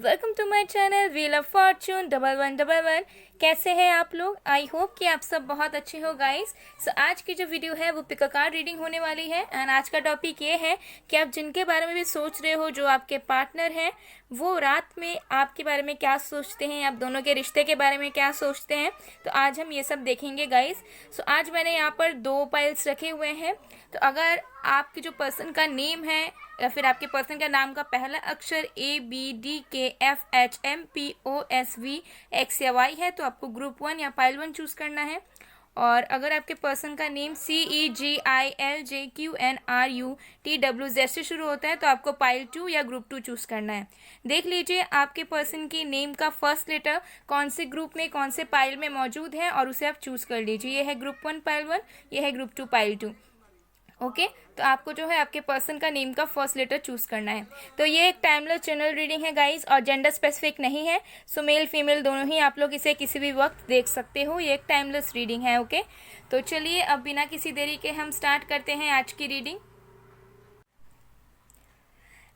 Welcome to my channel wheel of fortune 1111। कैसे हैं आप लोग? आई होप कि आप सब बहुत अच्छे हो गाइस। सो आज की जो वीडियो है वो पिक अ कार्ड रीडिंग होने वाली है एंड आज का टॉपिक ये है कि आप जिनके बारे में भी सोच रहे हो, जो आपके पार्टनर हैं, वो रात में आपके बारे में क्या सोचते हैं, आप दोनों के रिश्ते के बारे में क्या सोचते हैं। तो आज हम ये सब देखेंगे गाइस। सो आज मैंने यहाँ पर 2 पाइल्स रखे हुए हैं। तो अगर आपके जो पर्सन का नेम है या फिर आपके पर्सन का नाम का पहला अक्षर ABDKFHMPOSVX या Y है तो आपको ग्रुप 1 या पाइल 1 चूज करना है। और अगर आपके पर्सन का नेम CEGILJQNRUTW से शुरू होता है तो आपको पाइल 2 या ग्रुप 2 चूज करना है। देख लीजिए आपके पर्सन की नेम का फर्स्ट लेटर कौन से ग्रुप में, कौन से पाइल में मौजूद है और उसे आप चूज कर लीजिए। ये है ग्रुप 1 पाइल 1, ये है ग्रुप 2 पाइल 2। ओके तो आपको जो है आपके पर्सन का नेम का फर्स्ट लेटर चूज करना है। तो ये एक टाइमलेस जनरल रीडिंग है गाइस और जेंडर स्पेसिफिक नहीं है। सो मेल फीमेल दोनों ही आप लोग इसे किसी भी वक्त देख सकते हो। ये एक टाइमलेस रीडिंग है। ओके तो चलिए अब बिना किसी देरी के हम स्टार्ट करते हैं आज की रीडिंग।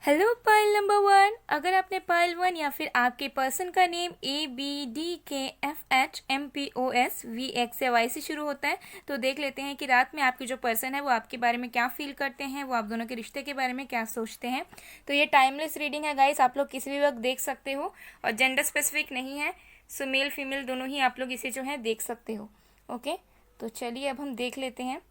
हेलो पाइल नंबर 1, अगर आपने पाइल 1 या फिर आपके पर्सन का नेम ABDKFHMPOSVX या Y से शुरू होता है तो देख लेते हैं कि रात में आपके जो पर्सन है वो आपके बारे में क्या फील करते हैं, वो आप दोनों के रिश्ते के बारे में क्या सोचते हैं। तो ये टाइमलेस रीडिंग है गाइस, आप लोग किसी भी वक्त देख सकते हो और जेंडर स्पेसिफिक नहीं है। सो मेल फीमेल दोनों ही आप लोग इसे जो है देख सकते हो। ओके तो चलिए अब हम देख लेते हैं।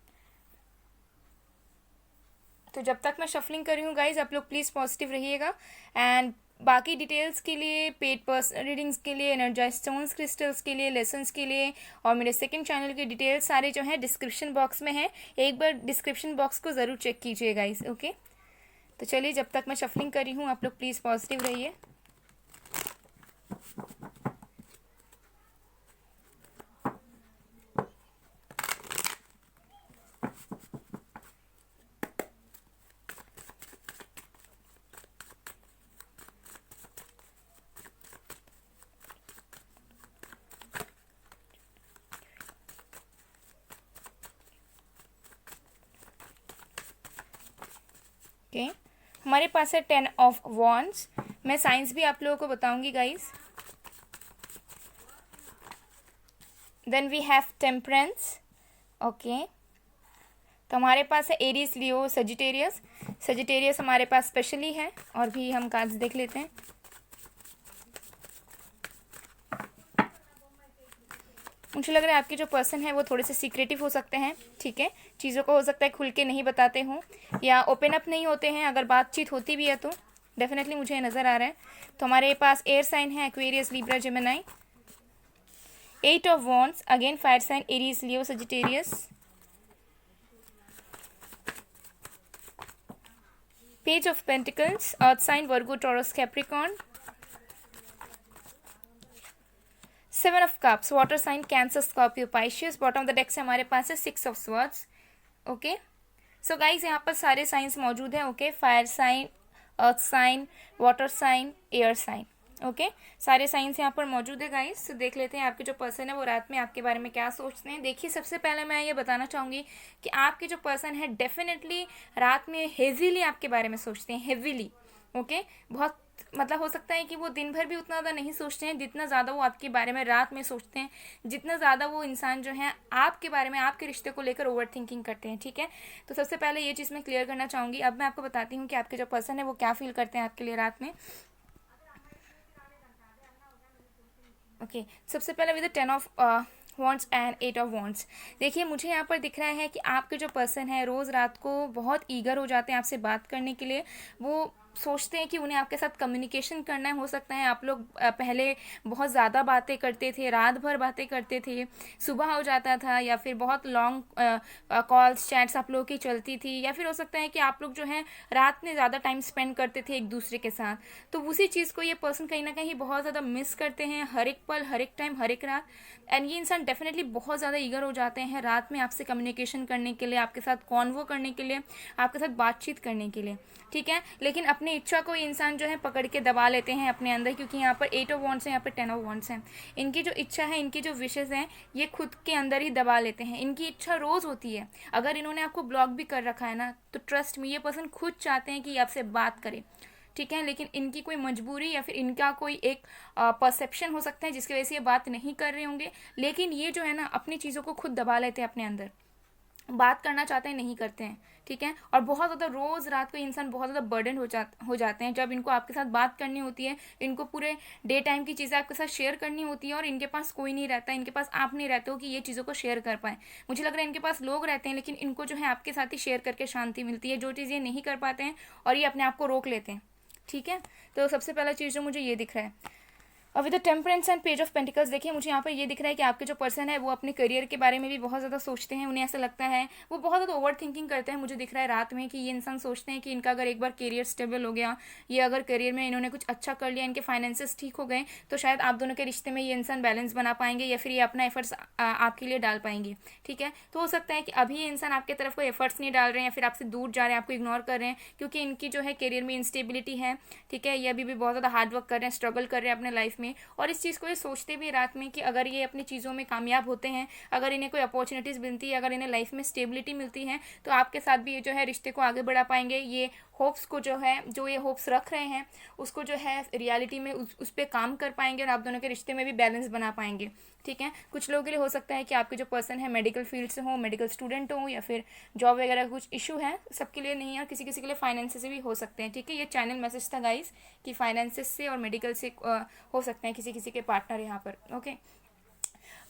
तो जब तक मैं शफलिंग कर रही हूँ गाइज, आप लोग प्लीज़ पॉजिटिव रहिएगा एंड बाकी डिटेल्स के लिए, पेड पर्सन रीडिंग्स के लिए, एनर्जाइज स्टोन्स क्रिस्टल्स के लिए, लेसन्स के लिए और मेरे सेकंड चैनल की डिटेल्स सारे जो है डिस्क्रिप्शन बॉक्स में है। एक बार डिस्क्रिप्शन बॉक्स को ज़रूर चेक कीजिए गाइज। ओके तो चलिए जब तक मैं शफलिंग कर रही हूँ आप लोग प्लीज़ पॉजिटिव रहिए। ओके हमारे पास है 10 ऑफ वॉन्ड्स। मैं साइंस भी आप लोगों को बताऊंगी guys. Then we have temperance. Okay तो हमारे पास है एरीज, लियो, सजिटेरियस। सजिटेरियस हमारे पास स्पेशली है और भी हम कार्ड्स देख लेते हैं। मुझे लग रहा है आपके जो पर्सन है वो थोड़े से सीक्रेटिव हो सकते हैं। ठीक है, चीज़ों को हो सकता है खुल के नहीं बताते हों या ओपन अप नहीं होते हैं। अगर बातचीत होती भी है तो डेफिनेटली मुझे नज़र आ रहा है। तो हमारे पास एयर साइन है Aquarius, Libra, Gemini. 8 of wands, again fire sign Aries, Leo, Sagittarius. Page of pentacles, earth sign, Virgo, Taurus, Capricorn. 7 of cups, water sign, Cancer, Scorpio, Pisces. Bottom of the deck से हमारे पास है 6 of swords. Okay so guys यहाँ पर सारे signs मौजूद हैं। Okay fire sign, earth sign, water sign, air sign. Okay सारे साइंस यहाँ पर मौजूद है गाइस। तो देख लेते हैं आपके जो पर्सन है वो रात में आपके बारे में क्या सोचते हैं। देखिए सबसे पहले मैं ये बताना चाहूँगी कि आपके जो पर्सन है डेफिनेटली रात में हेवीली आपके बारे में सोचते हैं, हेवीली। ओके बहुत मतलब हो सकता है कि वो दिन भर भी उतना ज़्यादा नहीं सोचते हैं जितना ज़्यादा वो आपके बारे में रात में सोचते हैं, जितना ज़्यादा वो इंसान जो है आपके बारे में, आपके रिश्ते को लेकर ओवर थिंकिंग करते हैं। ठीक है तो सबसे पहले ये चीज़ मैं क्लियर करना चाहूँगी। अब मैं आपको बताती हूँ कि आपके जो पर्सन है वो क्या फील करते हैं आपके लिए रात में। ओके सबसे पहले with 10 of wants and 8 of wants. देखिए मुझे यहाँ पर दिख रहा है कि आपके जो पर्सन है रोज़ रात को बहुत ईगर हो जाते हैं आपसे बात करने के लिए। वो सोचते हैं कि उन्हें आपके साथ कम्युनिकेशन करना है। हो सकता है आप लोग पहले बहुत ज़्यादा बातें करते थे, रात भर बातें करते थे, सुबह हो जाता था या फिर बहुत लॉन्ग कॉल्स चैट्स आप लोगों की चलती थी, या फिर हो सकता है कि आप लोग जो है रात में ज़्यादा टाइम स्पेंड करते थे एक दूसरे के साथ। तो उसी चीज़ को ये पर्सन कहीं ना कहीं बहुत ज़्यादा मिस करते हैं हर एक पल, हर एक टाइम, हर एक रात। एंड ये इंसान डेफिनेटली बहुत ज़्यादा ईगर हो जाते हैं रात में आपसे कम्युनिकेशन करने के लिए, आपके साथ कॉन्वो करने के लिए, आपके साथ बातचीत करने के लिए। ठीक है लेकिन अपनी इच्छा को ये इंसान जो है पकड़ के दबा लेते हैं अपने अंदर, क्योंकि यहाँ पर 8 ऑफ वॉन्ड्स है, यहाँ पर 10 ऑफ वॉन्ड्स हैं। इनकी जो इच्छा है, इनकी जो विशेष हैं, ये खुद के अंदर ही दबा लेते हैं। इनकी इच्छा रोज़ होती है। अगर इन्होंने आपको ब्लॉक भी कर रखा है ना तो ट्रस्ट में ये पर्सन खुद चाहते हैं कि आपसे बात करें। ठीक है, लेकिन इनकी कोई मजबूरी या फिर इनका कोई एक परसेप्शन हो सकता है जिसकी वजह से ये बात नहीं कर रहे होंगे, लेकिन ये जो है ना अपनी चीज़ों को खुद दबा लेते हैं अपने अंदर, बात करना चाहते हैं नहीं करते हैं, ठीक है। और बहुत ज़्यादा रोज़ रात को इंसान बहुत ज़्यादा बर्डन हो जाते हैं जब इनको आपके साथ बात करनी होती है, इनको पूरे डे टाइम की चीज़ें आपके साथ शेयर करनी होती है और इनके पास कोई नहीं रहता, इनके पास आप नहीं रहते हो कि ये चीज़ों को शेयर कर पाए। मुझे लग रहा है इनके पास लोग रहते हैं लेकिन इनको जो है आपके साथ ही शेयर करके शांति मिलती है, जो चीज़ ये नहीं कर पाते हैं और ये अपने आप को रोक लेते हैं, ठीक है। तो सबसे पहला चीज़ जो मुझे ये दिख रहा है, और with the temperance and page of pentacles, देखिए मुझे यहाँ पर ये दिख रहा है कि आपके जो पर्सन है वो अपने करियर के बारे में भी बहुत ज़्यादा सोचते हैं, उन्हें ऐसा लगता है, वो बहुत ज़्यादा ओवर थिंकिंग करते हैं। मुझे दिख रहा है रात में कि ये इंसान सोचते हैं कि इनका अगर एक बार करियर स्टेबल हो गया, ये अगर करियर में इन्होंने कुछ अच्छा कर लिया, इनके फाइनेंसेस ठीक हो गए, तो शायद आप दोनों के रिश्ते में ये इंसान बैलेंस बना पाएंगे या फिर ये अपना एफर्ट्स आपके लिए डाल पाएंगे, ठीक है। तो हो सकता है कि अभी ये इंसान आपके तरफ कोई एफर्ट्स नहीं डाल रहे हैं या फिर आपसे दूर जा रहे हैं, आपको इग्नोर कर रहे हैं क्योंकि इनकी जो है करियर में इंस्टेबिलिटी है, ठीक है। ये अभी भी बहुत ज़्यादा हार्डवर्क कर रहे हैं, स्ट्रगल कर रहे हैं अपने लाइफ में, और इस चीज़ को ये सोचते भी रात में कि अगर ये अपनी चीज़ों में कामयाब होते हैं, अगर इन्हें कोई अपॉर्चुनिटीज़ मिलती है, अगर इन्हें लाइफ में स्टेबिलिटी मिलती है, तो आपके साथ भी ये जो है रिश्ते को आगे बढ़ा पाएंगे। ये होप्स को जो है, जो ये होप्स रख रहे हैं उसको जो है रियलिटी में उस पर काम कर पाएंगे और आप दोनों के रिश्ते में भी बैलेंस बना पाएंगे, ठीक है। कुछ लोगों के लिए हो सकता है कि आपके जो पर्सन है मेडिकल फील्ड से हो, मेडिकल स्टूडेंट हो, या फिर जॉब वगैरह का कुछ इशू है, सबके लिए नहीं है, और किसी किसी के लिए फाइनेंसेस से भी हो सकते हैं, ठीक है। ये चैनल मैसेज था गाइस कि फाइनेंसेस से और मेडिकल से हो सकते हैं किसी किसी के पार्टनर यहाँ पर, okay.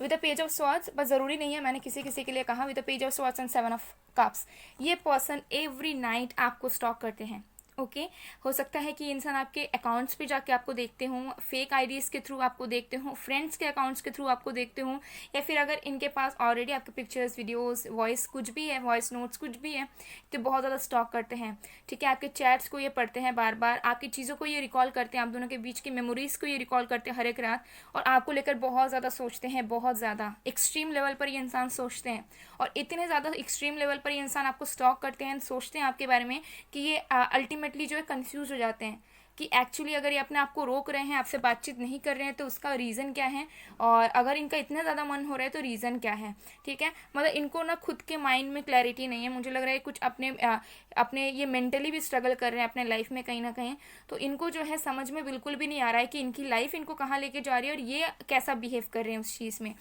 With the page of swords, बस ज़रूरी नहीं है, मैंने किसी किसी के लिए कहा। With the page of swords and 7 of cups, ये पर्सन एवरी नाइट आपको स्टॉक करते हैं, ओके। हो सकता है कि इंसान आपके अकाउंट्स पे जाके आपको देखते हों, फेक आईडीज़ के थ्रू आपको देखते हों, फ्रेंड्स के अकाउंट्स के थ्रू आपको देखते हों, या फिर अगर इनके पास ऑलरेडी आपके पिक्चर्स, वीडियोस, वॉइस कुछ भी है, वॉइस नोट्स कुछ भी है, तो बहुत ज़्यादा स्टॉक करते हैं, ठीक है। आपके चैट्स को ये पढ़ते हैं बार बार, आपकी चीज़ों को ये रिकॉल करते हैं, आप दोनों के बीच की मेमोरीज़ को ये रिकॉल करते हैं हर एक रात, और आपको लेकर बहुत ज़्यादा सोचते हैं, बहुत ज़्यादा एक्सट्रीम लेवल पर ये इंसान सोचते हैं। और इतने ज़्यादा एक्सट्रीम लेवल पर ये इंसान आपको स्टॉक करते हैं, सोचते हैं आपके बारे में कि ये अल्टीमेटली जो है कंफ्यूज हो जाते हैं कि एक्चुअली अगर ये अपने आप को रोक रहे हैं, आपसे बातचीत नहीं कर रहे हैं, तो उसका रीज़न क्या है, और अगर इनका इतना ज़्यादा मन हो रहा है तो रीज़न क्या है, ठीक है। मतलब इनको ना खुद के माइंड में क्लैरिटी नहीं है, मुझे लग रहा है कुछ अपने ये मेंटली भी स्ट्रगल कर रहे हैं अपने लाइफ में कहीं ना कहीं। तो इनको जो है समझ में बिल्कुल भी नहीं आ रहा है कि इनकी लाइफ इनको कहाँ लेके जा रही है और ये कैसा बिहेव कर रहे हैं उस चीज़ में,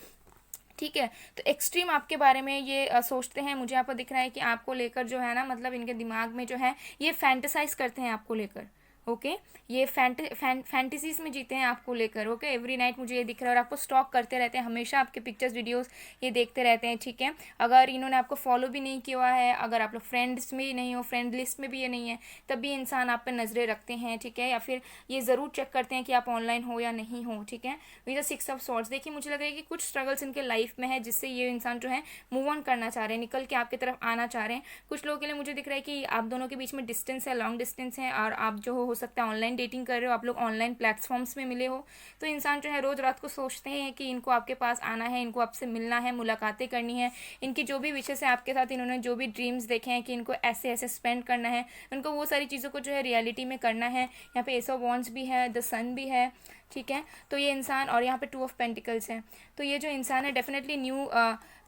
ठीक है। तो एक्सट्रीम आपके बारे में ये सोचते हैं। मुझे यहाँ पर दिख रहा है कि आपको लेकर जो है ना, मतलब इनके दिमाग में जो है ये फैंटेसाइज करते हैं आपको लेकर, ओके। ये फैंटेसीज में जीते हैं आपको लेकर, ओके। एवरी नाइट मुझे ये दिख रहा है, और आपको स्टॉक करते रहते हैं, हमेशा आपके पिक्चर्स वीडियोस ये देखते रहते हैं, ठीक है। अगर इन्होंने आपको फॉलो भी नहीं किया हुआ है, अगर आप लोग फ्रेंड्स में ही नहीं हो, फ्रेंड लिस्ट में भी ये नहीं है, तब भी इंसान आप पर नज़रें रखते हैं, ठीक है। या फिर ये ज़रूर चेक करते हैं कि आप ऑनलाइन हो या नहीं हो, ठीक है। विद द 6 ऑफ स्वॉर्ड्स, देखिए मुझे लग रहा है कि कुछ स्ट्रगल्स इनके लाइफ में है जिससे ये इंसान जो है मूव ऑन करना चाह रहे हैं, निकल के आपकी तरफ आना चाह रहे हैं। कुछ लोगों के लिए मुझे दिख रहा है कि आप दोनों के बीच में डिस्टेंस है, लॉन्ग डिस्टेंस है, और आप जो हो सकता है ऑनलाइन डेटिंग कर रहे हो, आप लोग ऑनलाइन प्लेटफॉर्म्स में मिले हो। तो इंसान जो है रोज़ रात को सोचते हैं कि इनको आपके पास आना है, इनको आपसे मिलना है, मुलाकातें करनी है, इनकी जो भी विशेष है आपके साथ, इन्होंने जो भी ड्रीम्स देखे हैं कि इनको ऐसे ऐसे स्पेंड करना है, उनको वो सारी चीज़ों को जो है रियलिटी में करना है। यहाँ पे एस ऑफ वॉन्ड्स भी है, द सन भी है, ठीक है। तो ये इंसान, और यहाँ पे 2 ऑफ पेंटिकल्स है। तो ये जो इंसान है डेफिनेटली न्यू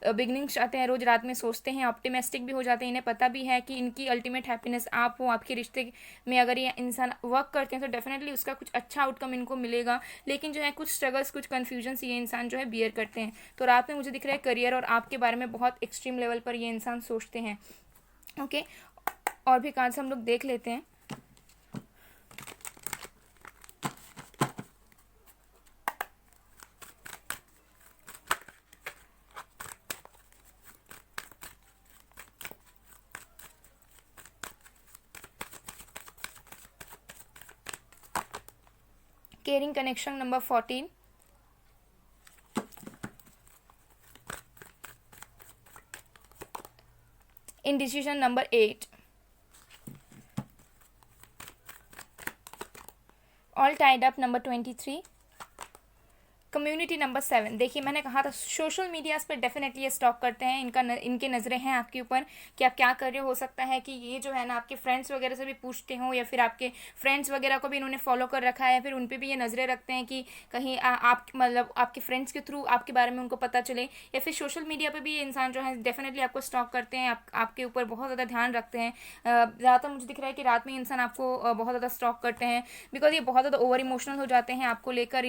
बिगनिंग्स चाहते हैं, रोज रात में सोचते हैं, ऑप्टिमिस्टिक भी हो जाते हैं, इन्हें पता भी है कि इनकी अल्टीमेट हैप्पीनेस आप हो, आपके रिश्ते में अगर ये इंसान वर्क करते हैं तो डेफिनेटली उसका कुछ अच्छा आउटकम इनको मिलेगा। लेकिन जो है कुछ स्ट्रगल्स, कुछ कन्फ्यूजन्स ये इंसान जो है बियर करते हैं। तो रात में मुझे दिख रहा है करियर और आपके बारे में बहुत एक्सट्रीम लेवल पर ये इंसान सोचते हैं, ओके। और भी कार्ड्स हम लोग देख लेते हैं। Caring connection number 14, indecision number 8, all tied up number 23, community number 7, देखिए मैंने कहा था सोशल मीडियाज़ पर डेफिनेटली ये स्टॉक करते हैं, इनके नज़रें हैं आपके ऊपर कि आप क्या कर रहे हो सकता है कि ये जो है ना आपके फ्रेंड्स वगैरह से भी पूछते हो, या फिर आपके फ्रेंड्स वगैरह को भी इन्होंने फॉलो कर रखा है, फिर उन पर भी ये नज़रें रखते हैं कि कहीं आप मतलब आपके फ्रेंड्स के थ्रू आपके बारे में उनको पता चले, या फिर सोशल मीडिया पर भी ये इंसान जो है डेफिनेटली आपको स्टॉक करते हैं, आपके ऊपर बहुत ज़्यादा ध्यान रखते हैं। ज़्यादातर मुझे दिख रहा है कि रात में इंसान आपको बहुत ज़्यादा स्टॉक करते हैं, बिकॉज ये बहुत ज़्यादा ओवर इमोशनल हो जाते हैं आपको लेकर।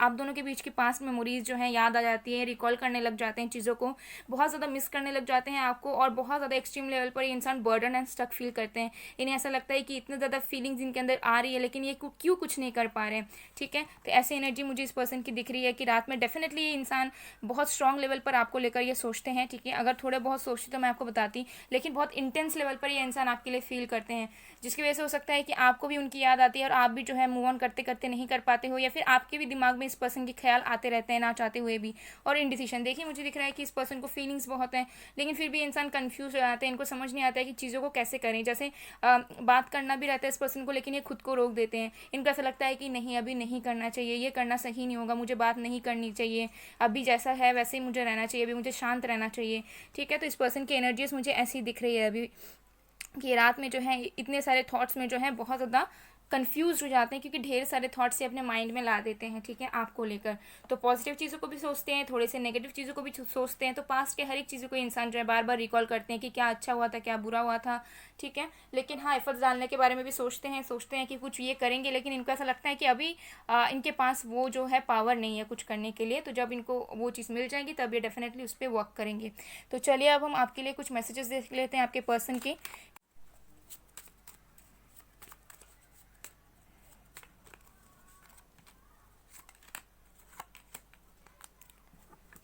आप दोनों के बीच की पास्ट मेमोरीज जो है याद आ जाती है, रिकॉल करने लग जाते हैं चीज़ों को, बहुत ज़्यादा मिस करने लग जाते हैं आपको, और बहुत ज़्यादा एक्सट्रीम लेवल पर ये इंसान बर्डन एंड स्टक फील करते हैं। इन्हें ऐसा लगता है कि इतने ज़्यादा फीलिंग्स इनके अंदर आ रही है लेकिन ये क्यों कुछ नहीं कर पा रहे हैं। ठीक है, तो ऐसी एनर्जी मुझे इस पर्सन की दिख रही है कि रात में डेफिनेटली ये इंसान बहुत स्ट्रॉन्ग लेवल पर आपको लेकर ये सोचते हैं। ठीक है, अगर थोड़े बहुत सोचते तो मैं आपको बताती, लेकिन बहुत इंटेंस लेवल पर ये इंसान आपके लिए फील करते हैं, जिसकी वजह से हो सकता है कि आपको भी उनकी याद आती है और आप भी जो है मूव ऑन करते करते नहीं कर पाते हो, या फिर आपके भी दिमाग में इस पर्सन के ख्याल आते रहते हैं ना चाहते हुए भी। और इनडिसीजन, देखिए मुझे दिख रहा है कि इस पर्सन को फीलिंग्स बहुत हैं, लेकिन फिर भी इंसान कंफ्यूज हो जाते हैं, इनको समझ नहीं आता है कि चीज़ों को कैसे करें। जैसे बात करना भी रहता है इस पर्सन को, लेकिन ये खुद को रोक देते हैं। इनको ऐसा लगता है कि नहीं अभी नहीं करना चाहिए, ये करना सही नहीं होगा, मुझे बात नहीं करनी चाहिए, अभी जैसा है वैसे ही मुझे रहना चाहिए, अभी मुझे शांत रहना चाहिए। ठीक है, तो इस पर्सन की एनर्जीज मुझे ऐसी दिख रही है अभी कि रात में जो है इतने सारे थॉट्स में जो है बहुत ज़्यादा कंफ्यूज हो जाते हैं, क्योंकि ढेर सारे थॉट्स से अपने माइंड में ला देते हैं। ठीक है, आपको लेकर तो पॉजिटिव चीज़ों को भी सोचते हैं, थोड़े से नेगेटिव चीज़ों को भी सोचते हैं, तो पास्ट के हर एक चीज़ों को इंसान जो है बार बार रिकॉल करते हैं कि क्या अच्छा हुआ था, क्या बुरा हुआ था। ठीक है, लेकिन हाँ एफर्ट्स डालने के बारे में भी सोचते हैं कि कुछ ये करेंगे, लेकिन इनको ऐसा लगता है कि अभी इनके पास वो जो है पावर नहीं है कुछ करने के लिए, तो जब इनको वो चीज़ मिल जाएगी तब ये डेफिनेटली उस पर वर्क करेंगे। तो चलिए अब हम आपके लिए कुछ मैसेजेस देख लेते हैं आपके पर्सन के।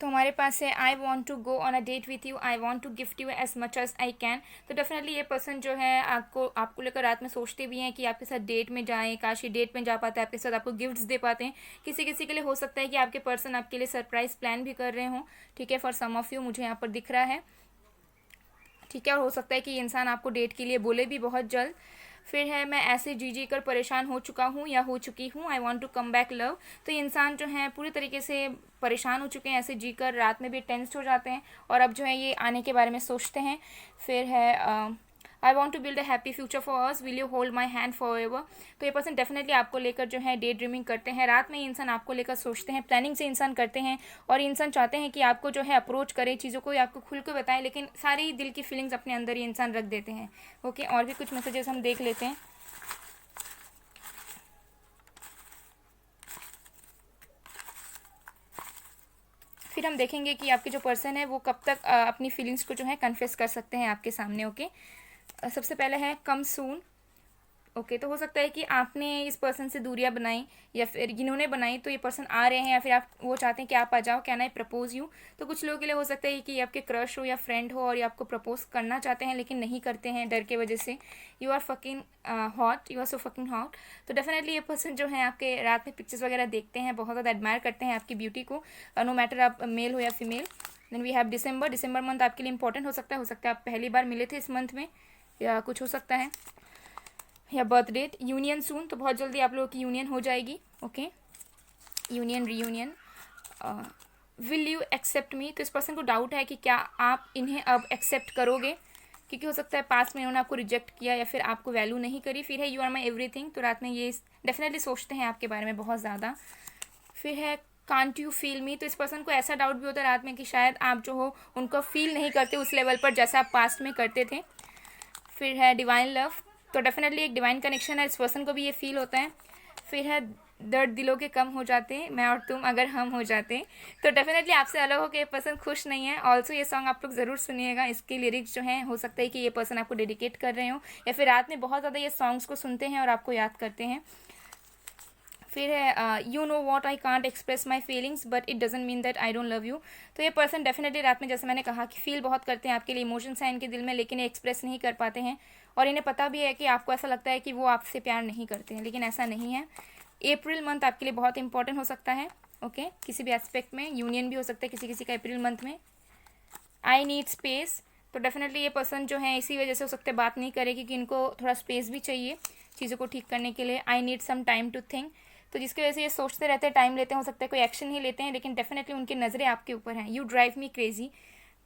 तो हमारे पास है I want to go on a date with you, I want to gift you as much as I can. तो डेफिनेटली ये पर्सन जो है आपको लेकर रात में सोचते भी हैं कि आपके साथ डेट में जाएं, काश ये डेट में जा पाते हैं, आपके साथ आपको गिफ्ट्स दे पाते हैं। किसी किसी के लिए हो सकता है कि आपके पर्सन आपके लिए सरप्राइज प्लान भी कर रहे हों। ठीक है, फॉर सम ऑफ यू मुझे यहाँ पर दिख रहा है। ठीक है, और हो सकता है कि ये इंसान आपको डेट के लिए बोले भी बहुत जल्द। फिर है मैं ऐसे जी कर परेशान हो चुका हूँ या हो चुकी हूँ, I want to come back love. तो ये इंसान जो है पूरी तरीके से परेशान हो चुके हैं, ऐसे जी कर रात में भी टेंस्ड हो जाते हैं और अब जो है ये आने के बारे में सोचते हैं। फिर है I want to build a happy future for us, will you hold my hand forever. तो ये पर्सन डेफिनेटली आपको लेकर जो है डे ड्रीमिंग करते हैं, रात में ये इंसान आपको लेकर सोचते हैं, प्लानिंग से इंसान करते हैं, और ये इंसान चाहते हैं कि आपको जो है अप्रोच करे, चीज़ों को आपको खुल के बताएं, लेकिन सारी दिल की फीलिंग्स अपने अंदर ये इंसान रख देते हैं। ओके, और भी कुछ मैसेजेस हम देख लेते हैं। फिर हम देखेंगे कि आपके जो पर्सन है वो कब तक अपनी फीलिंग्स को जो है कन्फेस कर सकते हैं आपके सामने। ओके, सबसे पहले है कम सून। ओके, तो हो सकता है कि आपने इस पर्सन से दूरियां बनाई या फिर इन्होंने बनाई, तो ये पर्सन आ रहे हैं या फिर आप वो चाहते हैं कि आप आ जाओ, कैन आई प्रपोज यू। तो कुछ लोगों के लिए हो सकता है कि ये आपके क्रश हो या फ्रेंड हो और ये आपको प्रपोज करना चाहते हैं लेकिन नहीं करते हैं डर के वजह से। You are fucking hot, you are so fucking hot. तो डेफिनेटली ये पर्सन जो है आपके रात में पिक्चर्स वगैरह देखते हैं, बहुत ज़्यादा एडमायर करते हैं आपकी ब्यूटी को, नो मैटर आप मेल हो या female. Then we have December month आपके लिए इंपॉर्टेंट हो सकता है आप पहली बार मिले थे इस मंथ में, या कुछ हो सकता है, या बर्थ डेट। यूनियन सून, तो बहुत जल्दी आप लोगों की यूनियन हो जाएगी। Okay, union reunion. Will you accept me, तो इस पर्सन को डाउट है कि क्या आप इन्हें अब एक्सेप्ट करोगे, क्योंकि हो सकता है पास्ट में उन्होंने आपको रिजेक्ट किया या फिर आपको वैल्यू नहीं करी। फिर है यू आर माई एवरीथिंग, तो रात में ये डेफिनेटली सोचते हैं आपके बारे में बहुत ज़्यादा। फिर है कांट यू फील मी, तो इस पर्सन को ऐसा डाउट भी होता है रात में कि शायद आप जो हो उनको फील नहीं करते उस लेवल पर जैसा आप पास्ट में करते थे। फिर है डिवाइन लव, तो डेफिनेटली एक डिवाइन कनेक्शन है, इस पर्सन को भी ये फील होता है। फिर है दर्द दिलों के कम हो जाते हैं, मैं और तुम अगर हम हो जाते, तो डेफिनेटली आपसे अलग होकर ये पर्सन खुश नहीं है। ऑल्सो ये सॉन्ग आप लोग ज़रूर सुनिएगा, इसके लिरिक्स जो हैं हो सकता है कि ये पर्सन आपको डेडिकेट कर रहे हो या फिर रात में बहुत ज़्यादा ये सॉन्ग्स को सुनते हैं और आपको याद करते हैं। फिर है you know what I can't express my feelings but it doesn't mean that I don't love you. तो ये पर्सन डेफिनेटली रात में, जैसे मैंने कहा कि फील बहुत करते हैं आपके लिए, इमोशंस हैं इनके दिल में, लेकिन ये एक्सप्रेस नहीं कर पाते हैं और इन्हें पता भी है कि आपको ऐसा लगता है कि वो आपसे प्यार नहीं करते हैं, लेकिन ऐसा नहीं है। अप्रैल मंथ आपके लिए बहुत इंपॉर्टेंट हो सकता है। ओके, किसी भी एस्पेक्ट में, यूनियन भी हो सकता है किसी किसी का अप्रैल मंथ में। आई नीड स्पेस, तो डेफिनेटली ये पर्सन जो है इसी वजह से हो सकता है बात नहीं करेगी कि इनको थोड़ा स्पेस भी चाहिए चीज़ों को ठीक करने के लिए। I need some time to think, तो जिसकी वजह से ये सोचते रहते हैं, टाइम लेते हैं, हो सकता है कोई एक्शन ही लेते हैं, लेकिन डेफिनेटली उनकी नज़रें आपके ऊपर हैं। You drive me crazy.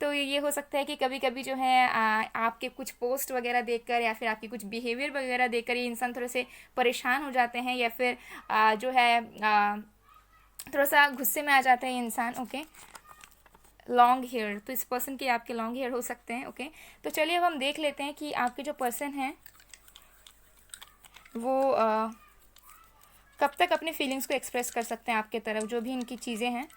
तो ये हो सकता है कि कभी कभी जो है आपके कुछ पोस्ट वगैरह देखकर या फिर आपकी कुछ बिहेवियर वगैरह देखकर ये इंसान थोड़े से परेशान हो जाते हैं, या फिर जो है थोड़ा सा गुस्से में आ जाता है ये इंसान। ओके, लॉन्ग हेयर, तो इस पर्सन के आपके लॉन्ग हेयर हो सकते हैं। ओके, तो चलिए अब हम देख लेते हैं कि आपके जो पर्सन हैं वो कब तक अपने फीलिंग्स को एक्सप्रेस कर सकते हैं आपके तरफ, जो भी इनकी चीज़ें हैं।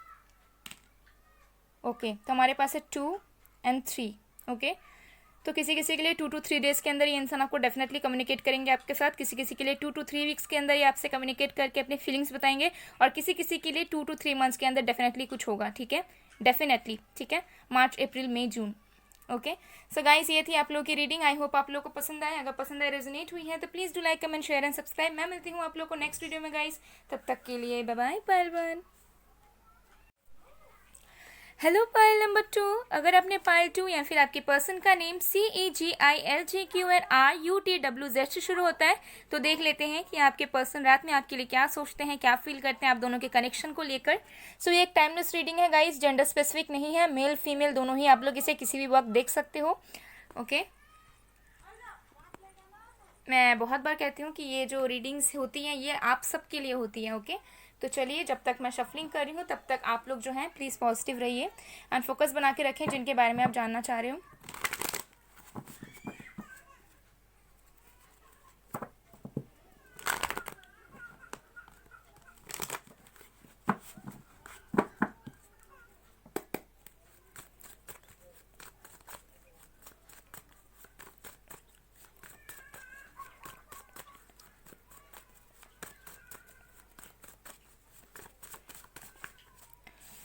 ओके, तो हमारे पास है 2 और 3। ओके, तो किसी किसी के लिए 2 to 3 डेज़ के अंदर ये इंसान आपको डेफिनेटली कम्युनिकेट करेंगे आपके साथ, किसी किसी के लिए 2 to 3 वीक्स के अंदर ये आपसे कम्युनिकेट करके अपनी फीलिंग्स बताएंगे, और किसी किसी के लिए 2 to 3 मंथ्स के अंदर डेफिनेटली कुछ होगा। ठीक है, डेफिनेटली। ठीक है, मार्च, अप्रैल, मई, जून। ओके, सो गाइस, ये थी आप लोगों की रीडिंग। आई होप आप लोगों को पसंद आए। अगर पसंद आए, रेजोनेट हुई है, तो please do like, comment, share and subscribe. मैं मिलती हूँ आप लोगों को नेक्स्ट वीडियो में गाइस, तब तक के लिए बाय बाय। पायल 1। Hello pile number 2। अगर आपने पायल 2 या फिर आपके पर्सन का नेम CEGILJQRRUTWZ से शुरू होता है, तो देख लेते हैं कि आपके पर्सन रात में आपके लिए क्या सोचते हैं, क्या फील करते हैं आप दोनों के कनेक्शन को लेकर। सो ये एक टाइमलेस रीडिंग है गाइस, जेंडर स्पेसिफिक नहीं है, मेल फीमेल दोनों ही आप लोग इसे किसी भी वक्त देख सकते हो। ओके, मैं बहुत बार कहती हूँ कि ये जो रीडिंग्स होती हैं ये आप सबके लिए होती हैं। ओके, तो चलिए, जब तक मैं शफलिंग कर रही हूँ तब तक आप लोग जो हैं प्लीज़ पॉजिटिव रहिए एंड फोकस बना के रखें जिनके बारे में आप जानना चाह रहे हो।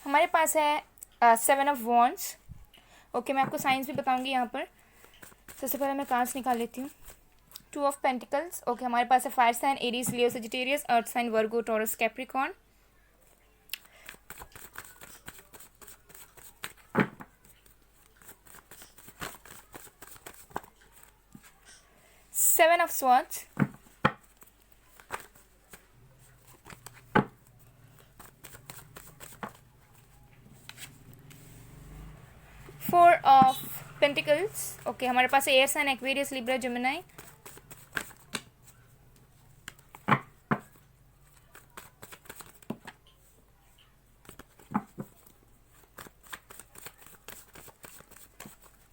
हमारे पास है 7 ऑफ वॉन्ड्स। ओके, मैं आपको साइंस भी बताऊंगी यहाँ पर। सबसे पहले मैं कार्ड्स निकाल लेती हूँ। 2 ऑफ पेंटिकल्स। ओके, हमारे पास है fire sign, Aries, Leo, Sagittarius, earth sign, Virgo, Taurus, Capricorn. Seven of swords. 4 of pentacles. Okay, हमारे पास air sign, Aquarius, Libra, Gemini.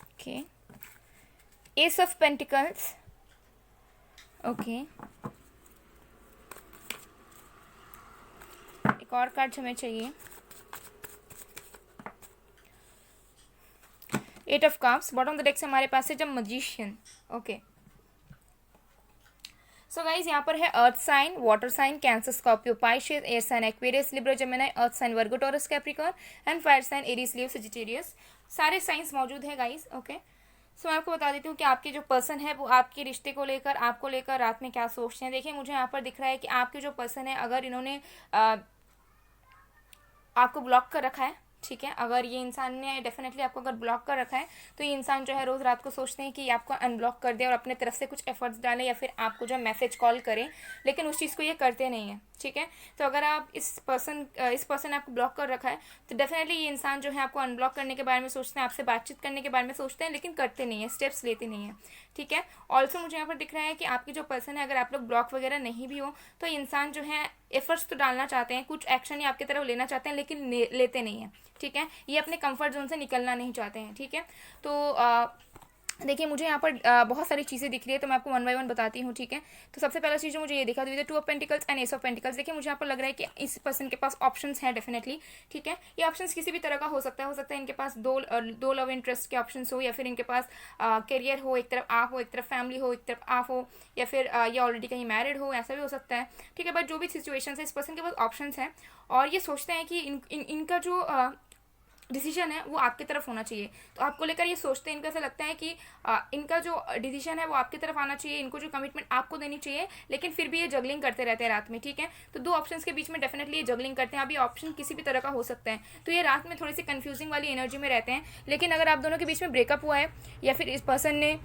Okay, ace of pentacles. Okay, एक और कार्ड हमें चाहिए। 8 of cups. Bottom of the deck से हमारे पास है जब मजिशियन। ओके, सो गाइज यहाँ पर है earth sign, water sign, Cancer, Scorpio, Pisces, air sign, Aquarius, Libra, Gemini, earth sign, Virgo, Taurus, Capricorn and fire sign, Aries, Leo, Sagittarius. सारे signs मौजूद है गाइज। ओके, सो मैं आपको बता देती हूँ कि आपके जो पर्सन है वो आपके रिश्ते को लेकर, आपको लेकर रात में क्या सोचते हैं। देखिए, मुझे यहाँ पर दिख रहा है कि आपके जो पर्सन है, अगर इन्होंने आपको ब्लॉक कर रखा है, ठीक है, अगर ये इंसान ने डेफिनेटली आपको अगर ब्लॉक कर रखा है, तो ये इंसान जो है रोज़ रात को सोचते हैं कि आपको अनब्लॉक कर दे और अपने तरफ से कुछ एफर्ट्स डालें या फिर आपको जो मैसेज कॉल करें, लेकिन उस चीज़ को ये करते नहीं है। ठीक है, तो अगर आप इस पर्सन ने आपको ब्लॉक कर रखा है, तो डेफिनेटली ये इंसान जो है आपको अनब्लॉक करने के बारे में सोचते हैं, आपसे बातचीत करने के बारे में सोचते हैं, लेकिन करते नहीं है, स्टेप्स लेते नहीं है। ठीक है, ऑल्सो मुझे यहाँ पर दिख रहा है कि आपकी जो पर्सन है, अगर आप लोग ब्लॉक वगैरह नहीं भी हो, तो इंसान जो है एफर्ट्स तो डालना चाहते हैं, कुछ एक्शन ही आपकी तरफ लेना चाहते हैं, लेकिन लेते नहीं है। ठीक है, ये अपने कंफर्ट जोन से निकलना नहीं चाहते हैं। ठीक है, तो देखिए, मुझे यहाँ पर बहुत सारी चीज़ें दिख रही है, तो मैं आपको 1 बाय 1 बताती हूँ। ठीक है, तो सबसे पहला चीज़ जो मुझे ये दिखा दी, 2 of pentacles and S of pentacles. देखिए, मुझे यहाँ पर लग रहा है कि इस पर्सन के पास ऑप्शंस हैं डेफिनेटली। ठीक है, ये ऑप्शंस किसी भी तरह का हो सकता है इनके पास दो लव इंटरेस्ट के ऑप्शंस हो, या फिर इनके पास करियर हो, एक तरफ आप हो, एक तरफ फैमिली हो, एक तरफ आप हो, या फिर ये ऑलरेडी कहीं मैरिड हो, ऐसा भी हो सकता है। ठीक है, बट जो भी सिचुएशन है, इस पर्सन के पास ऑप्शंस हैं और ये सोचते हैं कि इनका जो डिसीजन है वो आपकी तरफ होना चाहिए। तो आपको लेकर ये सोचते हैं, इनको ऐसा लगता है कि इनका जो डिसीजन है वो आपकी तरफ आना चाहिए, इनको जो कमिटमेंट आपको देनी चाहिए, लेकिन फिर भी ये जगलिंग करते रहते हैं रात में। ठीक है, तो 2 ऑप्शंस के बीच में डेफिनेटली ये जगलिंग करते हैं। अभी ऑप्शन किसी भी तरह का हो सकता है, तो ये रात में थोड़ी सी कन्फ्यूजिंग वाली एनर्जी में रहते हैं। लेकिन अगर आप दोनों के बीच में ब्रेकअप हुआ है, या फिर इस पर्सन ने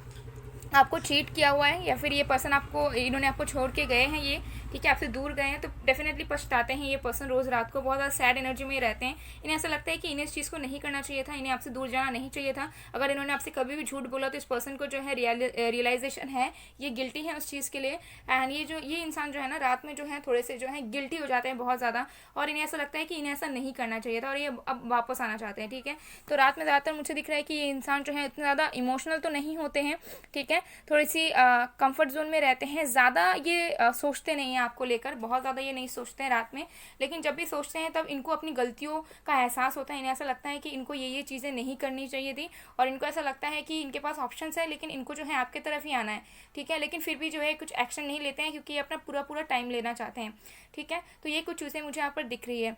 आपको चीट किया हुआ है, या फिर ये पर्सन इन्होंने आपको छोड़ के गए हैं ये, ठीक है, आपसे दूर गए हैं तो डेफिनेटली पछताते हैं ये पर्सन, रोज़ रात को बहुत ज़्यादा सैड एनर्जी में रहते हैं। इन्हें ऐसा लगता है कि इन्हें इस चीज़ को नहीं करना चाहिए था, इन्हें आपसे दूर जाना नहीं चाहिए था। अगर इन्होंने आपसे कभी भी झूठ बोला तो इस पर्सन को जो है रियलाइजेशन है, ये गिल्टी है उस चीज़ के लिए। एंड ये इंसान जो है ना, रात में जो है थोड़े से जो है गिल्टी हो जाते हैं बहुत ज़्यादा, और इन्हें ऐसा लगता है कि इन्हें ऐसा नहीं करना चाहिए था और ये अब वापस आना चाहते हैं। ठीक है, तो रात में ज़्यादातर मुझे दिख रहा है कि ये इंसान जो है इतना ज़्यादा इमोशनल तो नहीं होते हैं। ठीक है, थोड़ी सी कंफर्ट जोन में रहते हैं, ज़्यादा ये सोचते नहीं हैं आपको लेकर, बहुत ज़्यादा ये नहीं सोचते हैं रात में। लेकिन जब भी सोचते हैं तब इनको अपनी गलतियों का एहसास होता है, इन्हें ऐसा लगता है कि इनको ये चीज़ें नहीं करनी चाहिए थी, और इनको ऐसा लगता है कि इनके पास ऑप्शंस है लेकिन इनको जो है आपके तरफ ही आना है। ठीक है, लेकिन फिर भी जो है कुछ एक्शन नहीं लेते हैं क्योंकि ये अपना पूरा पूरा टाइम लेना चाहते हैं। ठीक है, तो ये कुछ चीज़ें मुझे यहाँ पर दिख रही है।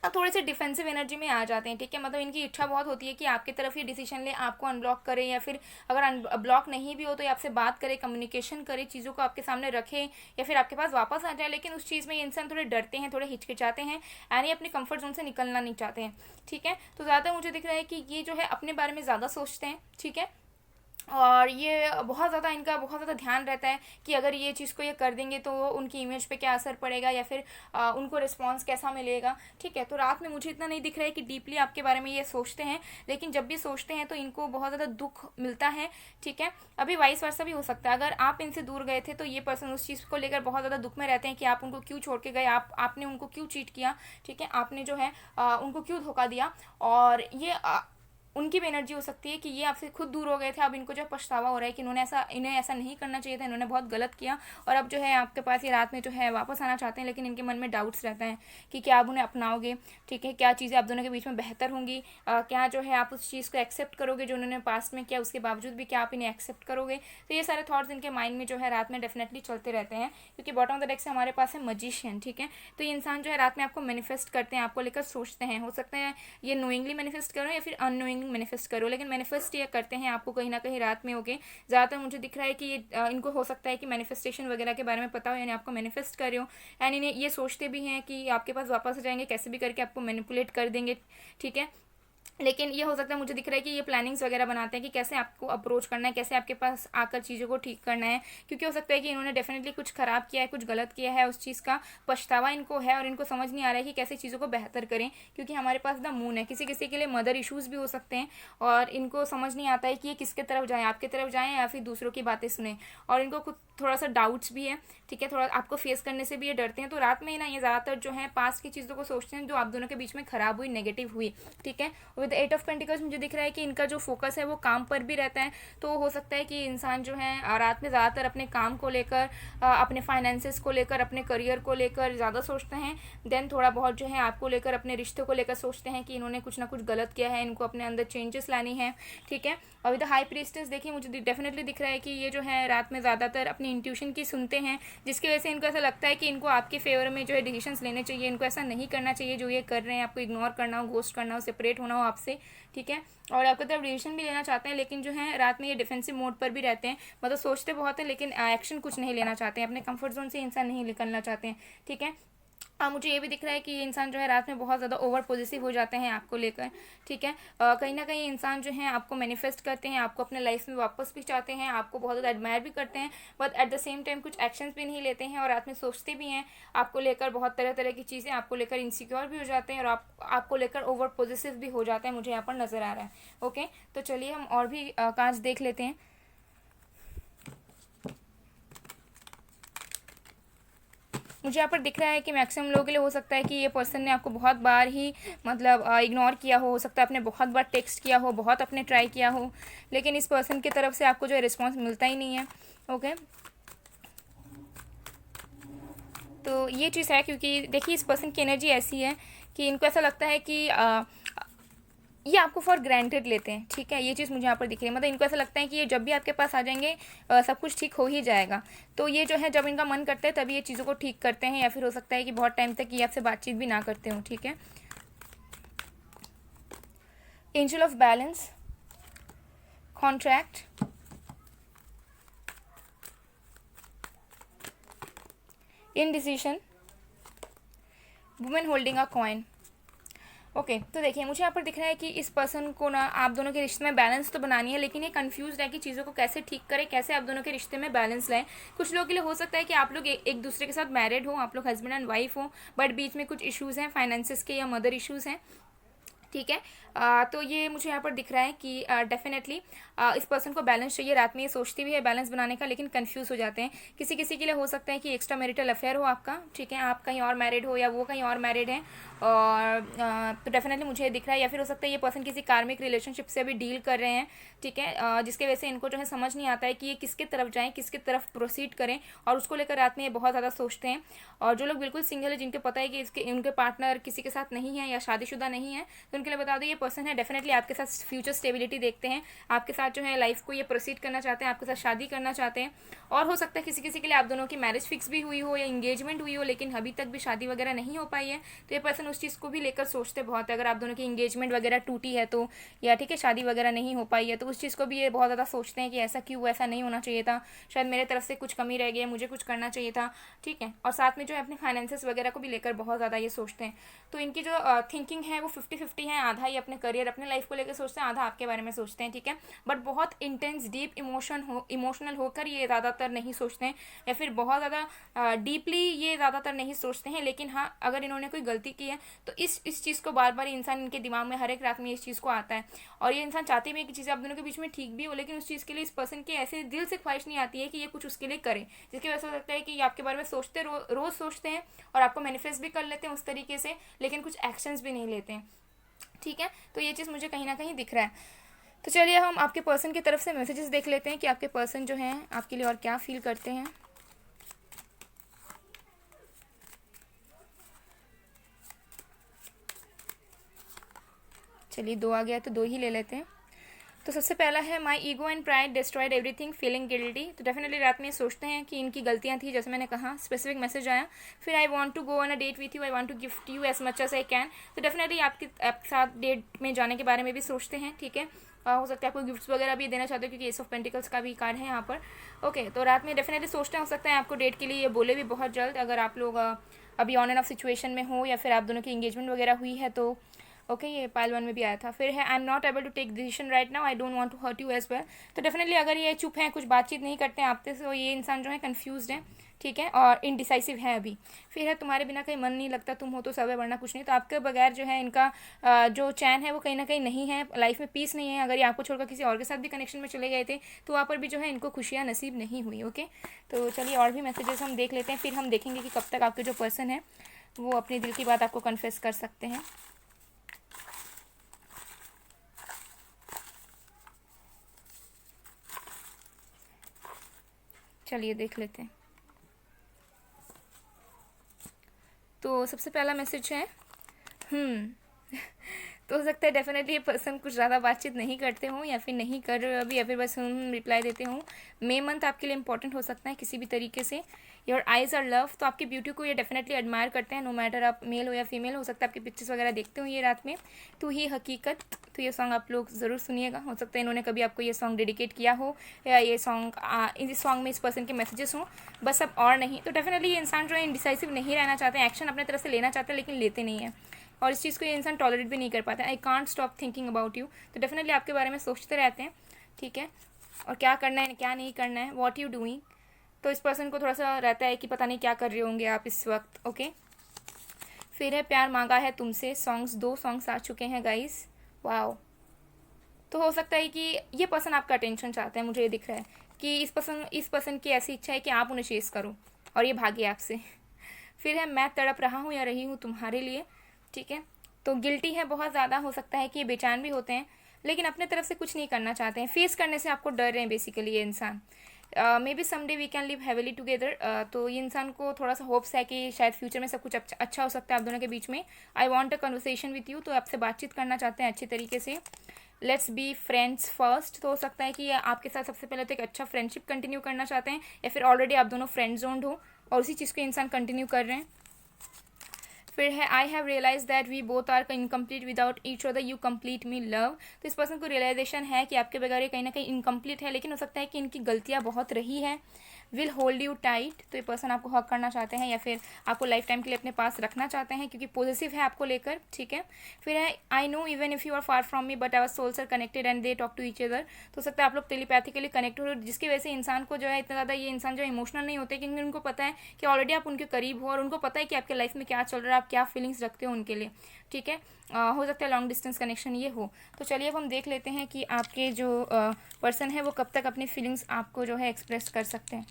अब थोड़े से डिफेंसिव एनर्जी में आ जाते हैं। ठीक है, मतलब इनकी इच्छा बहुत होती है कि आपकी तरफ ही डिसीजन ले, आपको अनब्लॉक करे, या फिर अगर ब्लॉक नहीं भी हो तो ये आपसे बात करे, कम्युनिकेशन करे, चीज़ों को आपके सामने रखे, या फिर आपके पास वापस आ जाए। लेकिन उस चीज़ में ये इंसान थोड़े डरते हैं, थोड़े हिचकिचाते हैं, एंड ये अपनी कंफर्ट जोन से निकलना नहीं चाहते हैं। ठीक है, तो ज़्यादा मुझे दिख रहा है कि ये जो है अपने बारे में ज़्यादा सोचते हैं। ठीक है, और ये बहुत ज़्यादा, इनका बहुत ज़्यादा ध्यान रहता है कि अगर ये चीज़ को ये कर देंगे तो उनकी इमेज पे क्या असर पड़ेगा, या फिर उनको रिस्पॉन्स कैसा मिलेगा। ठीक है, तो रात में मुझे इतना नहीं दिख रहा है कि डीपली आपके बारे में ये सोचते हैं, लेकिन जब भी सोचते हैं तो इनको बहुत ज़्यादा दुख मिलता है। ठीक है, अभी वाइस वर्सा भी हो सकता है, अगर आप इनसे दूर गए थे तो ये पर्सन उस चीज़ को लेकर बहुत ज़्यादा दुख में रहते हैं कि आप उनको क्यों छोड़ के गए, आपने उनको क्यों चीट किया। ठीक है, आपने जो है उनको क्यों धोखा दिया, और ये उनकी भी एनर्जी हो सकती है कि ये आपसे खुद दूर हो गए थे, अब इनको जो पछतावा हो रहा है कि इन्हें ऐसा नहीं करना चाहिए था, इन्होंने बहुत गलत किया, और अब जो है आपके पास ये रात में जो है वापस आना चाहते हैं। लेकिन इनके मन में डाउट्स रहता है कि क्या आप उन्हें अपनाओगे। ठीक है, क्या चीज़ें आप दोनों के बीच में बेहतर होंगी, क्या जो है आप उस चीज़ को एक्सेप्ट करोगे जो उन्होंने पास्ट में किया, उसके बावजूद भी क्या आप इन्हें एक्सेप्ट करोगे। तो ये सारे थॉट्स इनके माइंड में जो है रात में डेफिनेटली चलते रहते हैं, क्योंकि बॉटम ऑफ द डेक से हमारे पास है मजिशियन। ठीक है, तो ये इंसान जो है रात में आपको मैनिफेस्ट करते हैं, आपको लेकर सोचते हैं। हो सकता है ये नोइंगली मैनिफेस्ट करो या फिर अननोइंगली मैनिफेस्ट करो, लेकिन मैनिफेस्ट ये करते हैं आपको कहीं ना कहीं रात में होके। ज़्यादातर मुझे दिख रहा है कि ये इनको हो सकता है कि मैनिफेस्टेशन वगैरह के बारे में पता हो, यानी आपको मैनिफेस्ट कर रहे हो, एंड इन्हें ये सोचते भी हैं कि आपके पास वापस आ जाएंगे, कैसे भी करके आपको मैनिपुलेट कर देंगे। ठीक है, लेकिन ये हो सकता है, मुझे दिख रहा है कि ये प्लानिंग्स वगैरह बनाते हैं कि कैसे आपको अप्रोच करना है, कैसे आपके पास आकर चीज़ों को ठीक करना है, क्योंकि हो सकता है कि इन्होंने डेफिनेटली कुछ ख़राब किया है, कुछ गलत किया है, उस चीज़ का पछतावा इनको है, और इनको समझ नहीं आ रहा है कि कैसे चीज़ों को बेहतर करें, क्योंकि हमारे पास द मून है। किसी किसी के लिए मदर इशूज़ भी हो सकते हैं, और इनको समझ नहीं आता है कि ये किसके तरफ जाएँ, आपकी तरफ जाएँ या फिर दूसरों की बातें सुने, और इनको कुछ थोड़ा सा डाउट्स भी है। ठीक है, थोड़ा आपको फेस करने से भी ये डरते हैं। तो रात में ही ना ये ज़्यादातर जो है पास्ट की चीज़ों को सोचते हैं जो आप दोनों के बीच में ख़राब हुई, नेगेटिव हुई। ठीक है, विद 8 ऑफ पेंटिकल्स मुझे दिख रहा है कि इनका जो फोकस है वो काम पर भी रहता है। तो हो सकता है कि इंसान जो है रात में ज़्यादातर अपने काम को लेकर, अपने फाइनेंसेस को लेकर, अपने करियर को लेकर ज़्यादा सोचते हैं। देन थोड़ा बहुत जो है आपको लेकर, अपने रिश्ते को लेकर सोचते हैं कि इन्होंने कुछ ना कुछ गलत किया है, इनको अपने अंदर चेंजेस लानी है। ठीक है, और विद हाई प्रीस्टेस देखिए मुझे डेफिनेटली दिख रहा है कि ये जो है रात में ज़्यादातर अपनी इंट्यूशन की सुनते हैं, जिसकी वजह से इनको ऐसा लगता है कि इनको आपके फेवर में जो है डिसीजंस लेने चाहिए, इनको ऐसा नहीं करना चाहिए जो ये कर रहे हैं, आपको इग्नोर करना हो, घोस्ट करना हो, सेपरेट होना हो आपसे। ठीक है, और आपकी तरफ डिसीजन भी लेना चाहते हैं, लेकिन जो है रात में ये डिफेंसिव मोड पर भी रहते हैं, मतलब सोचते बहुत हैं लेकिन एक्शन कुछ नहीं लेना चाहते हैं, अपने कंफर्ट जोन से इंसान नहीं निकलना चाहते हैं। ठीक है, मुझे ये भी दिख रहा है कि ये इंसान जो है रात में बहुत ज़्यादा ओवर पॉजिटिव हो जाते हैं आपको लेकर। ठीक है, कहीं ना कहीं इंसान जो है आपको मैनिफेस्ट करते हैं, आपको अपने लाइफ में वापस भी चाहते हैं, आपको बहुत ज़्यादा एडमायर भी करते हैं, but at the same time कुछ एक्शंस भी नहीं लेते हैं, और रात में सोचते भी हैं आपको लेकर बहुत तरह तरह की चीज़ें, आपको लेकर इनसिक्योर भी हो जाते हैं, और आपको लेकर ओवर पॉजिटिव भी हो जाते हैं, मुझे यहाँ पर नज़र आ रहा है। ओके, तो चलिए हम और भी कार्ड्स देख लेते हैं। मुझे यहाँ पर दिख रहा है कि मैक्सिमम लोगों के लिए हो सकता है कि ये पर्सन ने आपको बहुत बार ही मतलब इग्नोर किया हो सकता है आपने बहुत बार टेक्स्ट किया हो, बहुत आपने ट्राई किया हो, लेकिन इस पर्सन की तरफ से आपको जो है रिस्पॉन्स मिलता ही नहीं है। ओके, तो ये चीज़ है, क्योंकि देखिए इस पर्सन की एनर्जी ऐसी है कि इनको ऐसा लगता है कि ये आपको फॉर ग्रांटेड लेते हैं। ठीक है, ये चीज़ मुझे यहाँ पर दिख रही है, मतलब इनको ऐसा लगता है कि ये जब भी आपके पास आ जाएंगे सब कुछ ठीक हो ही जाएगा। तो ये जो है जब इनका मन करता है तभी ये चीज़ों को ठीक करते हैं, या फिर हो सकता है कि बहुत टाइम तक ये आपसे बातचीत भी ना करते हो। ठीक है, angel of balance, contract, indecision, women holding a coin. Okay तो देखिए मुझे यहाँ पर दिख रहा है कि इस पर्सन को ना आप दोनों के रिश्ते में बैलेंस तो बनानी है, लेकिन ये कंफ्यूज है कि चीज़ों को कैसे ठीक करें, कैसे आप दोनों के रिश्ते में बैलेंस लाएं। कुछ लोगों के लिए हो सकता है कि आप लोग एक दूसरे के साथ मैरिड हो, आप लोग हस्बैंड एंड वाइफ हो, बट बीच में कुछ इश्यूज़ हैं, फाइनेंसिस के या मदर इश्यूज़ हैं, ठीक है। तो ये मुझे यहाँ पर दिख रहा है कि डेफिनेटली इस पर्सन को बैलेंस चाहिए। रात में ये सोचती भी है बैलेंस बनाने का, लेकिन कंफ्यूज हो जाते हैं। किसी किसी के लिए हो सकता है कि एक्स्ट्रा मैरिटल अफेयर हो आपका, ठीक है, आप कहीं और मैरिड हो या वो कहीं और मैरिड है, और तो डेफिनेटली मुझे दिख रहा है। या फिर हो सकता है ये पर्सन किसी कार्मिक रिलेशनशिप से भी डील कर रहे हैं, ठीक है, जिसके वजह से इनको जो है समझ नहीं आता है कि ये किसके तरफ जाएं, किसके तरफ प्रोसीड करें, और उसको लेकर रात में ये बहुत ज़्यादा सोचते हैं। और जो लोग बिल्कुल सिंगल है, जिनको पता है कि इसके उनके पार्टनर किसी के साथ नहीं है या शादीशुदा नहीं है, तो उनके लिए बता दो ये पर्सन है डेफिनेटली आपके साथ फ्यूचर स्टेबिलिटी देखते हैं, आपके साथ जो है लाइफ को ये प्रोसीड करना चाहते हैं, आपके साथ शादी करना चाहते हैं। और हो सकता है किसी किसी के लिए आप दोनों की मैरिज फिक्स भी हुई हो या इंगेजमेंट हुई हो, लेकिन अभी तक भी शादी वगैरह नहीं हो पाई है, तो ये पर्सन उस चीज़ को भी लेकर सोचते बहुत है। अगर आप दोनों की इंगेजमेंट वगैरह टूटी है तो, या ठीक है शादी वगैरह नहीं हो पाई है, तो उस चीज़ को भी ये बहुत ज़्यादा सोचते हैं कि ऐसा क्यों, ऐसा नहीं होना चाहिए था, शायद मेरे तरफ से कुछ कमी रह गई है, मुझे कुछ करना चाहिए था, ठीक है। और साथ में जो है अपने फाइनेंसेस वगैरह को भी लेकर बहुत ज़्यादा ये सोचते हैं। तो इनकी जो थिंकिंग है वो 50-50 है, आधा ही अपने करियर अपने लाइफ को लेकर सोचते हैं, आधा आपके बारे में सोचते हैं, ठीक है। बट बहुत इंटेंस डीप इमोशनल होकर ये ज़्यादातर नहीं सोचते हैं, या फिर बहुत ज़्यादा डीपली ये ज़्यादातर नहीं सोचते हैं। लेकिन हाँ, अगर इन्होंने कोई गलती की है तो इस चीज़ को बार बार इंसान इनके दिमाग में हर एक रात में इस चीज़ को आता है। और ये इंसान चाहते भी है कि चीज़ें आप दोनों के बीच में ठीक भी हो, लेकिन उस चीज़ के लिए इस पर्सन के ऐसे दिल से ख्वाहिश नहीं आती है कि ये कुछ उसके लिए करे, जिसकी वजह से हो सकता है कि ये आपके बारे में सोचते रोज़ सोचते हैं और आपको मैनिफेस्ट भी कर लेते हैं उस तरीके से, लेकिन कुछ एक्शंस भी नहीं लेते हैं, ठीक है। तो ये चीज़ मुझे कहीं ना कहीं दिख रहा है। तो चलिए हम आपके पर्सन की तरफ से मैसेजेस देख लेते हैं कि आपके पर्सन जो हैं आपके लिए और क्या फील करते हैं। चलिए 2 आ गया तो 2 ही ले लेते हैं। तो सबसे पहला है my ego and pride destroyed everything feeling guilty. तो डेफिनेटली रात में सोचते हैं कि इनकी गलतियां थी, जैसे मैंने कहा स्पेसिफिक मैसेज आया। फिर I want to go on a date with you, I want to gift you as much as I can. तो डेफिनेटली आपके साथ डेट में जाने के बारे में भी सोचते हैं, ठीक है। हो सकता है आपको गिफ्ट्स वगैरह भी देना चाहते हो, क्योंकि एस ऑफ पेंटिकल्स का भी कार्ड है यहाँ पर। ओके तो रात में डेफिनेटली सोचते हैं, हो सकता है आपको डेट के लिए ये बोले भी बहुत जल्द, अगर आप लोग अभी ऑन एंड ऑफ सिचुएशन में हो या फिर आप दोनों की एंगेजमेंट वगैरह हुई है तो। ओके ये पाइल 1 में भी आया था। फिर है I am not able to take decision right now, I don't want to hurt you as well. तो डेफिनेटली अगर ये चुप हैं, कुछ बातचीत नहीं करते हैं आपसे, तो ये इंसान जो है कंफ्यूज्ड है, ठीक है, और इनडिसाइसिव है अभी। फिर है तुम्हारे बिना कहीं मन नहीं लगता, तुम हो तो सब है वरना कुछ नहीं। तो आपके बगैर जो है इनका जो चैन है वो कहीं ना कहीं नहीं है, लाइफ में पीस नहीं है। अगर ये आपको छोड़कर किसी और के साथ भी कनेक्शन में चले गए थे तो वहाँ पर भी जो है इनको खुशियाँ नसीब नहीं हुई। ओके तो चलिए और भी मैसेजेस हम देख लेते हैं, फिर हम देखेंगे कि कब तक आपके जो पर्सन है वो अपने दिल की बात आपको कन्फेस कर सकते हैं। चलिए देख लेते हैं। तो सबसे पहला मैसेज है तो हो सकता है डेफिनेटली ये पर्सन कुछ ज़्यादा बातचीत नहीं करते हों, या फिर नहीं कर रहे अभी, या फिर बस हम रिप्लाई देते हों। मे मंथ आपके लिए इंपॉर्टेंट हो सकता है किसी भी तरीके से। योर आइज आर लव, तो आपकी ब्यूटी को ये डेफिनेटली एडमायर करते हैं, नो मैटर आप मेल हो या फीमेल। हो सकता है आपकी पिक्चर्स वगैरह देखते हो ये रात में। तो ही हकीकत, तो ये सॉन्ग आप लोग ज़रूर सुनिएगा। हो सकता है इन्होंने कभी आपको ये सॉन्ग डेडिकेट किया हो, या ये सॉन्ग इस सॉन्ग में इस पर्सन के मैसेजेस हों, बस अब और नहीं। तो डेफिनेटली ये इंसान जो है इंडिसाइसिव नहीं रहना चाहते हैं, एक्शन अपने तरफ से लेना चाहते हैं लेकिन लेते नहीं हैं, और इस चीज़ को ये इंसान टॉलरेट भी नहीं कर पाता। I can't stop thinking about you, तो डेफिनेटली आपके बारे में सोचते रहते हैं, ठीक है, और क्या करना है क्या नहीं करना है, व्हाट यू डूइंग। तो इस पर्सन को थोड़ा सा रहता है कि पता नहीं क्या कर रहे होंगे आप इस वक्त। ओके फिर है प्यार मांगा है तुमसे, सॉन्ग्स 2 सॉन्ग्स आ चुके हैं गाइस, वाओ। तो हो सकता है कि ये पर्सन आपका अटेंशन चाहते हैं, मुझे ये दिख रहा है कि इस पर्सन की ऐसी इच्छा है कि आप उन्हें चेस करो और ये भागे आपसे। फिर है मैं तड़प रहा हूँ या रही हूँ तुम्हारे लिए, ठीक है। तो गिल्टी है बहुत ज़्यादा, हो सकता है कि ये बेचैन भी होते हैं लेकिन अपने तरफ से कुछ नहीं करना चाहते हैं, फेस करने से आपको डर रहे हैं बेसिकली ये इंसान। Maybe someday we can live heavily together, तो ये इंसान को थोड़ा सा होप्स है कि शायद फ्यूचर में सब कुछ अच्छा हो सकता है आप दोनों के बीच में। I want a conversation with you, तो आपसे बातचीत करना चाहते हैं अच्छे तरीके से। लेट्स बी फ्रेंड्स फर्स्ट, तो हो सकता है कि आपके साथ सबसे पहले तो एक अच्छा फ्रेंडशिप कंटिन्यू करना चाहते हैं, या फिर ऑलरेडी आप दोनों फ्रेंड जोन्ड हो और उसी चीज़ को इंसान कंटिन्यू कर रहे हैं। फिर है I have realise that we both are incomplete without each other, you complete me love. तो इस पर्सन को रियलाइजेशन है कि आपके बगैर ये कहीं ना कहीं इनकम्प्लीट है, लेकिन हो सकता है कि इनकी गलतियाँ बहुत रही है। विल होल्ड यू टाइट, तो ये पर्सन आपको हक करना चाहते हैं या फिर आपको लाइफ टाइम के लिए अपने पास रखना चाहते हैं, क्योंकि पॉजिटिव है आपको लेकर, ठीक है। फिर है I know even if you are far from me but our souls are connected and they talk to each other. तो हो सकता है आप लोग टेलीपैथिकली कनेक्ट हो, जिसकी वजह से इंसान को जो है इतना ज़्यादा ये इंसान जो इमोशनल नहीं होते, क्योंकि उनको पता है कि ऑलरेडी आप उनके करीब हो और उनको पता है कि आपके लाइफ में क्या चल रहा है, आप क्या फीलिंग्स रखते हो उनके लिए, ठीक है। हो सकता है लॉन्ग डिस्टेंस कनेक्शन ये हो। तो चलिए अब हम देख लेते हैं कि आपके जो पर्सन है वो कब तक अपनी फीलिंग्स आपको जो है एक्सप्रेस कर सकते हैं।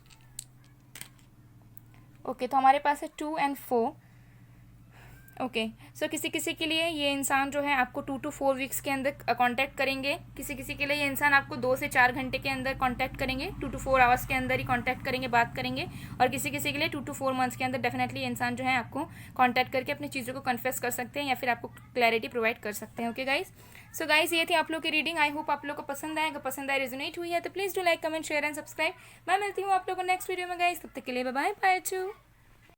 ओके, तो हमारे पास है 2 and 4। ओके, सो किसी किसी के लिए ये इंसान जो है आपको 2 to 4 वीक्स के अंदर कांटेक्ट करेंगे। किसी किसी के लिए ये इंसान आपको 2 से 4 घंटे के अंदर कांटेक्ट करेंगे, 2 to 4 आवर्स के अंदर ही कांटेक्ट करेंगे, बात करेंगे। और किसी किसी के लिए 2 to 4 मंथ्स के अंदर डेफिनेटली ये इंसान जो है आपको कांटेक्ट करके अपनी चीज़ों को कन्फेस कर सकते हैं या फिर आपको क्लैरिटी प्रोवाइड कर सकते हैं। ओके गाइज, सो गाइज ये थी आप लोग की रीडिंग। आई होप आप लोग को पसंद आएगा, पसंद आए, रेजोनेट हुई है तो please do like, comment, share and subscribe. मैं मिलती हूँ आप लोगों को नेक्स्ट वीडियो में गाइज, तब तक के लिए बाय बाय, बाय टू।